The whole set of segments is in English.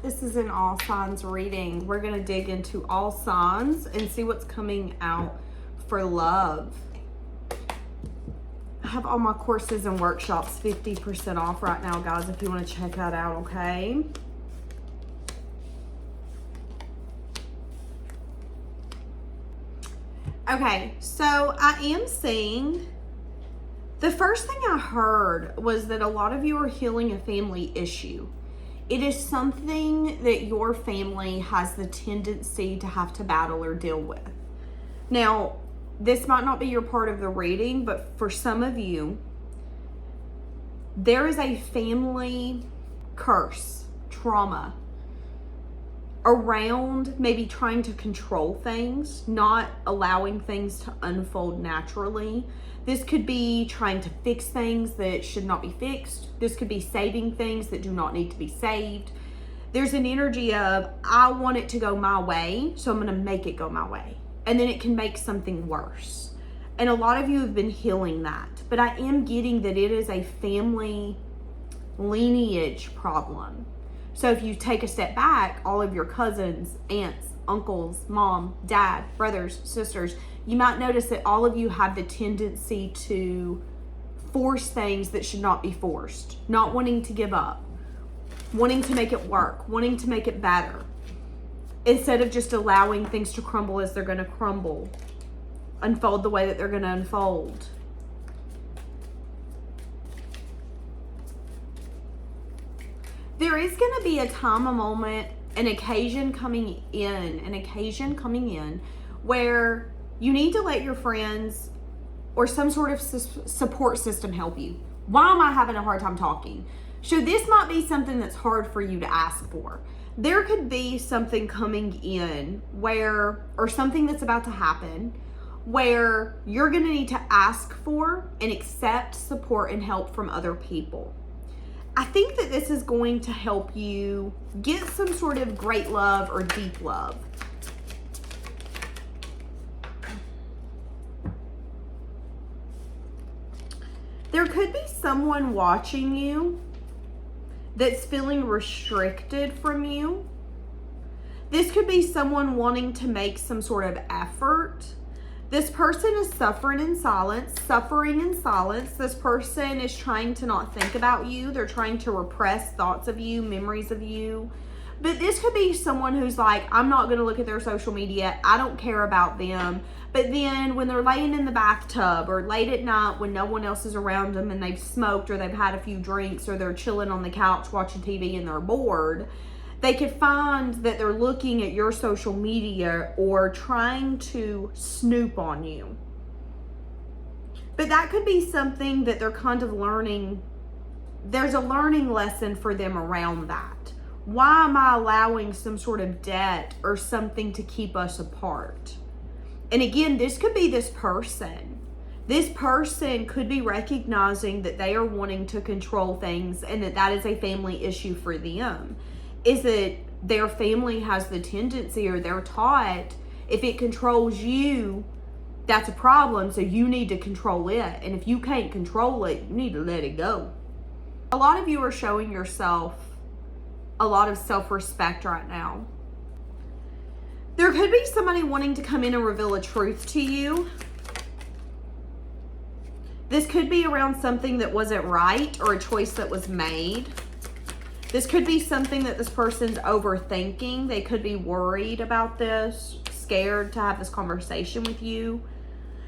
This is an all signs reading. We're going to dig into all signs and see what's coming out for love. I have all my courses and workshops 50% off right now, guys, if you want to check that out, okay? Okay, so I am seeing, the first thing I heard was that a lot of you are healing a family issue. It is something that your family has the tendency to have to battle or deal with. Now, this might not be your part of the reading, but for some of you, there is a family curse, trauma, around maybe trying to control things, not allowing things to unfold naturally. This could be trying to fix things that should not be fixed. This could be saving things that do not need to be saved. There's an energy of, I want it to go my way, so I'm going to make it go my way. And then it can make something worse. And a lot of you have been healing that. But I am getting that it is a family lineage problem. So if you take a step back, all of your cousins, aunts, uncles, mom, dad, brothers, sisters, you might notice that all of you have the tendency to force things that should not be forced, not wanting to give up, wanting to make it work, wanting to make it better, instead of just allowing things to crumble as they're going to crumble, unfold the way that they're going to unfold. There is going to be a time, a moment, an occasion coming in where you need to let your friends or some sort of support system help you. Why am I having a hard time talking? So this might be something that's hard for you to ask for. There could be something coming in where, or something that's about to happen, where you're going to need to ask for and accept support and help from other people. I think that this is going to help you get some sort of great love or deep love. There could be someone watching you that's feeling restricted from you. This could be someone wanting to make some sort of effort. This person is suffering in silence. This person is trying to not think about you. They're trying to repress thoughts of you, memories of you. But this could be someone who's like, I'm not going to look at their social media. I don't care about them. But then when they're laying in the bathtub or late at night when no one else is around them and they've smoked or they've had a few drinks or they're chilling on the couch watching TV and they're bored, they could find that they're looking at your social media or trying to snoop on you. But that could be something that they're kind of learning. There's a learning lesson for them around that. Why am I allowing some sort of debt or something to keep us apart? And again, this could be this person. This person could be recognizing that they are wanting to control things and that is a family issue for them. Is that their family has the tendency, or they're taught, if it controls you, that's a problem, so you need to control it. And if you can't control it, you need to let it go. A lot of you are showing yourself a lot of self-respect right now. There could be somebody wanting to come in and reveal a truth to you. This could be around something that wasn't right or a choice that was made. This could be something that this person's overthinking. They could be worried about this, scared to have this conversation with you.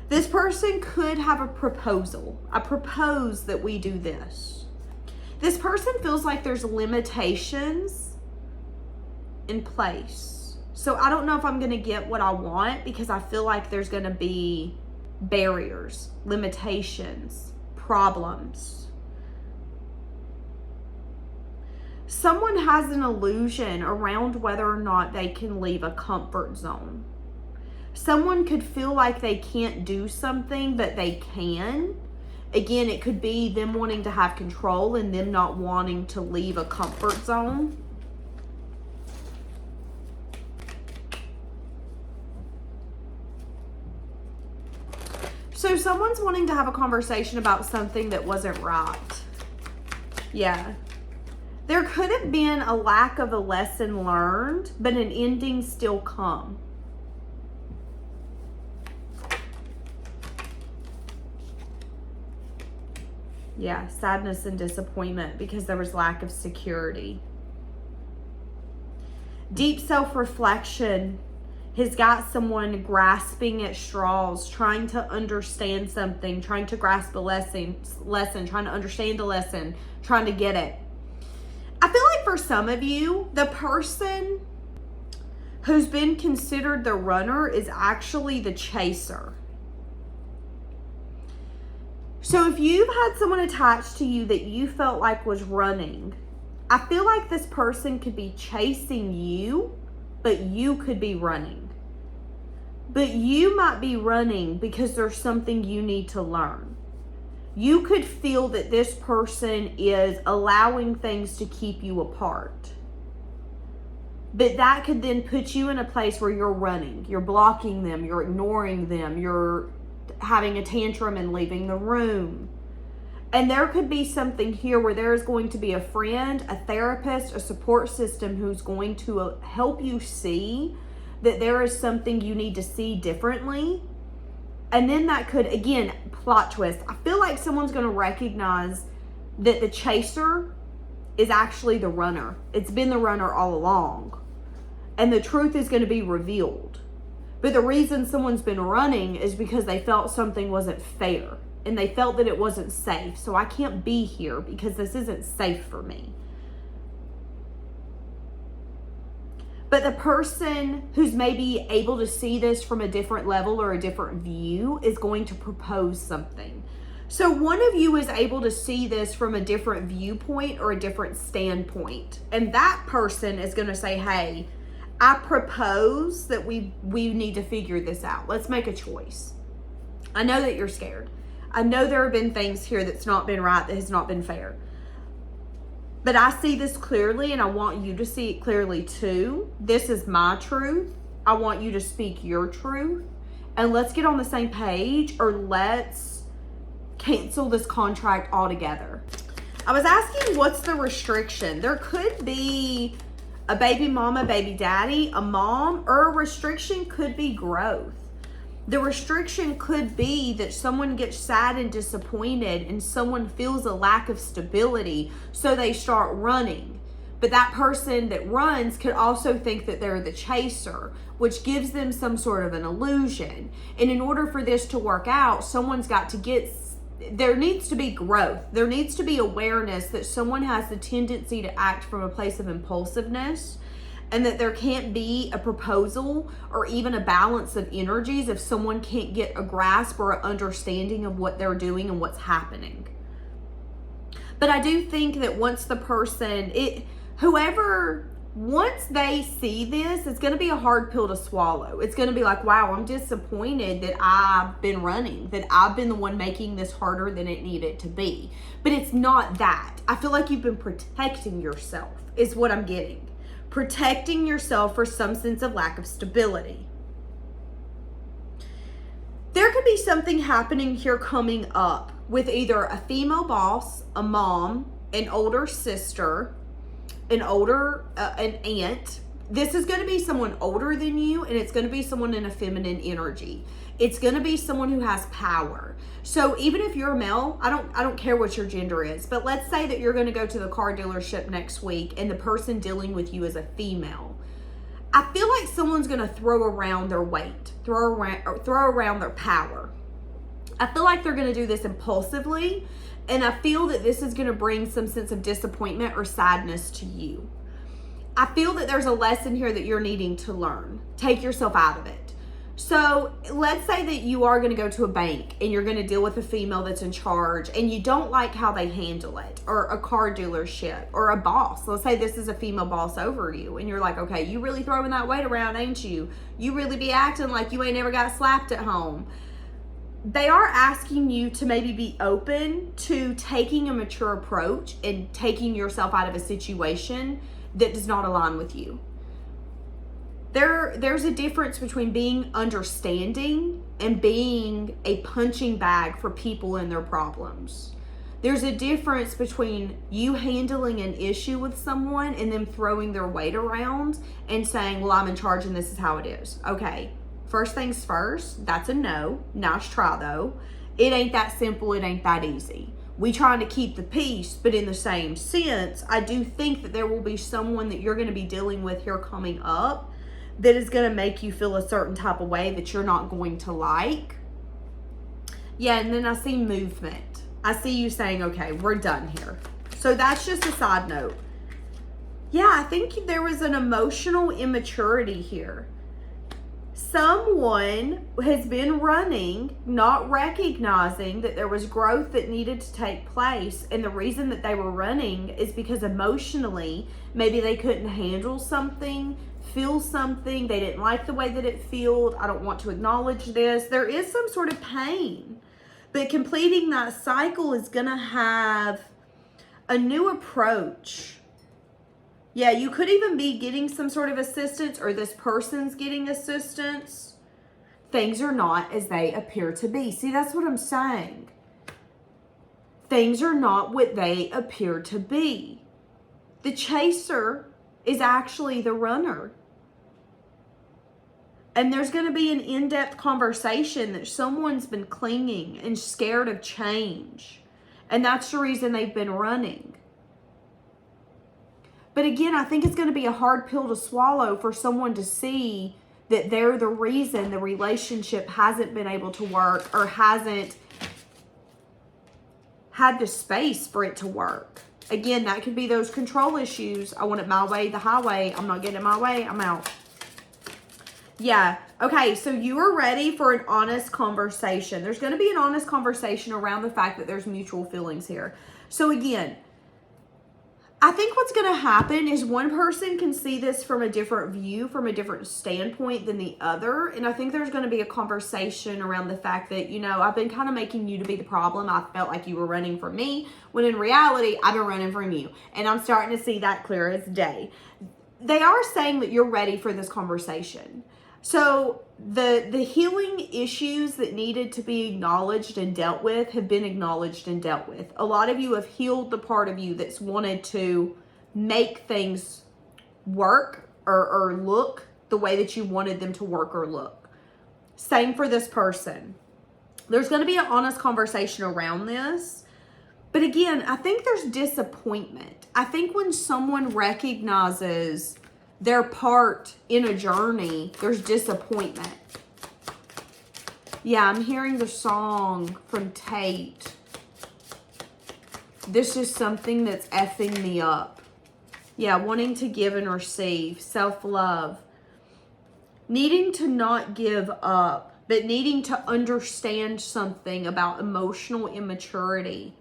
This person could have a proposal. I propose that we do this. This person feels like there's limitations in place. So I don't know if I'm going to get what I want because I feel like there's going to be barriers, limitations, problems. Someone has an illusion around whether or not they can leave a comfort zone. Someone could feel like they can't do something, but they can. Again, it could be them wanting to have control and them not wanting to leave a comfort zone. So someone's wanting to have a conversation about something that wasn't right. Yeah. There could have been a lack of a lesson learned, but an ending still come. Yeah, sadness and disappointment because there was lack of security. Deep self-reflection has got someone grasping at straws, trying to understand something, trying to grasp a lesson, trying to understand a lesson, trying to get it. I feel like for some of you, the person who's been considered the runner is actually the chaser. So if you've had someone attached to you that you felt like was running, I feel like this person could be chasing you, but you could be running. But you might be running because there's something you need to learn. You could feel that this person is allowing things to keep you apart. But that could then put you in a place where you're running. You're blocking them. You're ignoring them. You're having a tantrum and leaving the room. And there could be something here where there is going to be a friend, a therapist, a support system who's going to help you see that there is something you need to see differently. And then that could, again, plot twist. I feel like someone's going to recognize that the chaser is actually the runner. It's been the runner all along. And the truth is going to be revealed. But the reason someone's been running is because they felt something wasn't fair. And they felt that it wasn't safe. So I can't be here because this isn't safe for me. But the person who's maybe able to see this from a different level or a different view is going to propose something. So one of you is able to see this from a different viewpoint or a different standpoint. And that person is going to say, hey, I propose that we need to figure this out. Let's make a choice. I know that you're scared. I know there have been things here that's not been right, that has not been fair. But I see this clearly and I want you to see it clearly too. This is my truth. I want you to speak your truth. And let's get on the same page, or let's cancel this contract altogether. I was asking, what's the restriction? There could be a baby mama, baby daddy, a mom, or a restriction could be growth. The restriction could be that someone gets sad and disappointed and someone feels a lack of stability, so they start running. But that person that runs could also think that they're the chaser, which gives them some sort of an illusion. And in order for this to work out, someone's got to there needs to be growth. There needs to be awareness that someone has the tendency to act from a place of impulsiveness, and that there can't be a proposal or even a balance of energies if someone can't get a grasp or an understanding of what they're doing and what's happening. But I do think that once the person, once they see this, it's going to be a hard pill to swallow. It's going to be like, wow, I'm disappointed that I've been running, that I've been the one making this harder than it needed to be. But it's not that. I feel like you've been protecting yourself is what I'm getting. Protecting yourself for some sense of lack of stability. There could be something happening here coming up with either a female boss, a mom, an older sister, an aunt. This is going to be someone older than you, and it's going to be someone in a feminine energy. It's going to be someone who has power. So even if you're a male, I don't care what your gender is, but let's say that you're going to go to the car dealership next week and the person dealing with you is a female. I feel like someone's going to throw around their weight, throw around their power. I feel like they're going to do this impulsively, and I feel that this is going to bring some sense of disappointment or sadness to you. I feel that there's a lesson here that you're needing to learn. Take yourself out of it. So let's say that you are going to go to a bank and you're going to deal with a female that's in charge and you don't like how they handle it, or a car dealership, or a boss. Let's say this is a female boss over you and you're like, okay, you really throwing that weight around, ain't you? You really be acting like you ain't never got slapped at home. They are asking you to maybe be open to taking a mature approach and taking yourself out of a situation that does not align with you. There's a difference between being understanding and being a punching bag for people and their problems. There's a difference between you handling an issue with someone and them throwing their weight around and saying, well, I'm in charge and this is how it is. Okay, first things first, that's a no. Nice try though. It ain't that simple, it ain't that easy. We trying to keep the peace, but in the same sense, I do think that there will be someone that you're going to be dealing with here coming up that is going to make you feel a certain type of way that you're not going to like. Yeah, and then I see movement. I see you saying, okay, we're done here. So that's just a side note. Yeah, I think there was an emotional immaturity here. Someone has been running, not recognizing that there was growth that needed to take place. And the reason that they were running is because emotionally, maybe they couldn't handle something, feel something. They didn't like the way that it felt. I don't want to acknowledge this. There is some sort of pain. But completing that cycle is going to have a new approach. Yeah, you could even be getting some sort of assistance, or this person's getting assistance. Things are not as they appear to be. See, that's what I'm saying. Things are not what they appear to be. The chaser is actually the runner. And there's going to be an in-depth conversation that someone's been clinging and scared of change. And that's the reason they've been running. But again, I think it's going to be a hard pill to swallow for someone to see that they're the reason the relationship hasn't been able to work or hasn't had the space for it to work. Again, that could be those control issues. I want it my way, the highway. I'm not getting it my way. I'm out. Yeah. Okay. So you are ready for an honest conversation. There's going to be an honest conversation around the fact that there's mutual feelings here. So again, I think what's going to happen is one person can see this from a different view, from a different standpoint than the other. And I think there's going to be a conversation around the fact that, you know, I've been kind of making you to be the problem. I felt like you were running from me, when in reality, I've been running from you. And I'm starting to see that clear as day. They are saying that you're ready for this conversation. So the healing issues that needed to be acknowledged and dealt with have been acknowledged and dealt with. A lot of you have healed the part of you that's wanted to make things work or look the way that you wanted them to work or look. Same for this person. There's going to be an honest conversation around this. But again, I think there's disappointment. I think when someone recognizes their part in a journey, there's disappointment. Yeah, I'm hearing the song from Tate. This is something that's effing me up. Yeah, wanting to give and receive, self-love. Needing to not give up, but needing to understand something about emotional immaturity,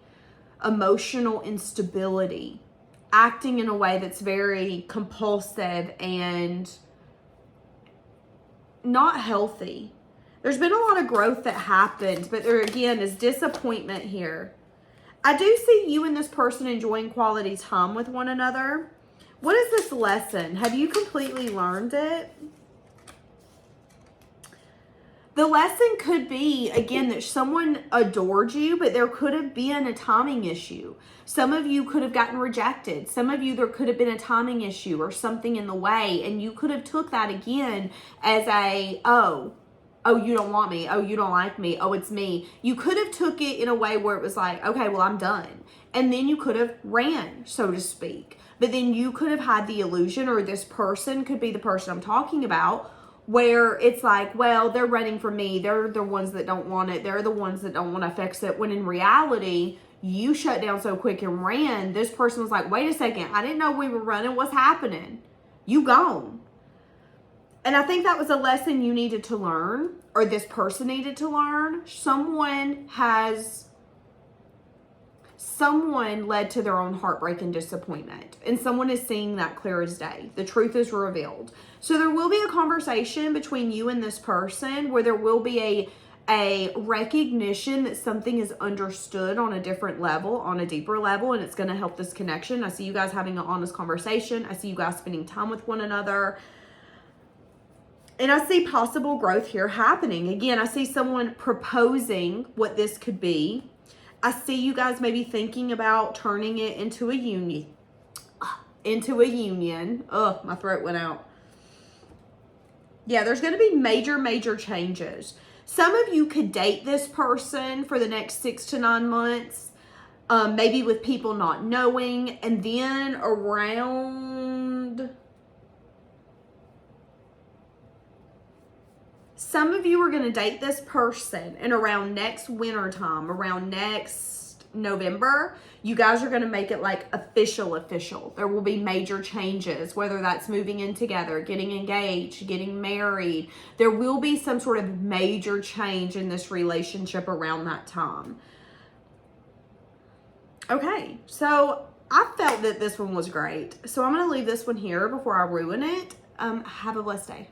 emotional instability. Acting in a way that's very compulsive and not healthy. There's been a lot of growth that happened, but there again is disappointment here. I do see you and this person enjoying quality time with one another. What is this lesson? Have you completely learned it? The lesson could be, again, that someone adored you, but there could have been a timing issue. Some of you could have gotten rejected. Some of you, there could have been a timing issue or something in the way, and you could have took that again as a, oh, you don't want me. Oh, you don't like me. Oh, it's me. You could have took it in a way where it was like, okay, well, I'm done. And then you could have ran, so to speak. But then you could have had the illusion, or this person could be the person I'm talking about, where it's like, well, they're running from me. They're the ones that don't want it. They're the ones that don't want to fix it. When in reality, you shut down so quick and ran. This person was like, wait a second. I didn't know we were running. What's happening? You gone. And I think that was a lesson you needed to learn, or this person needed to learn. Someone led to their own heartbreak and disappointment. And someone is seeing that clear as day. The truth is revealed. So there will be a conversation between you and this person where there will be a recognition that something is understood on a different level, on a deeper level, and it's going to help this connection. I see you guys having an honest conversation. I see you guys spending time with one another. And I see possible growth here happening. Again, I see someone proposing what this could be. I see you guys maybe thinking about turning it into a union. Ugh, my throat went out. Yeah, there's going to be major, major changes. Some of you could date this person for the next 6 to 9 months, maybe with people not knowing, and then around... Some of you are going to date this person, and around next winter time, around next November, you guys are going to make it like official. There will be major changes, whether that's moving in together, getting engaged, getting married. There will be some sort of major change in this relationship around that time. Okay, so I felt that this one was great. So I'm going to leave this one here before I ruin it. Have a blessed day.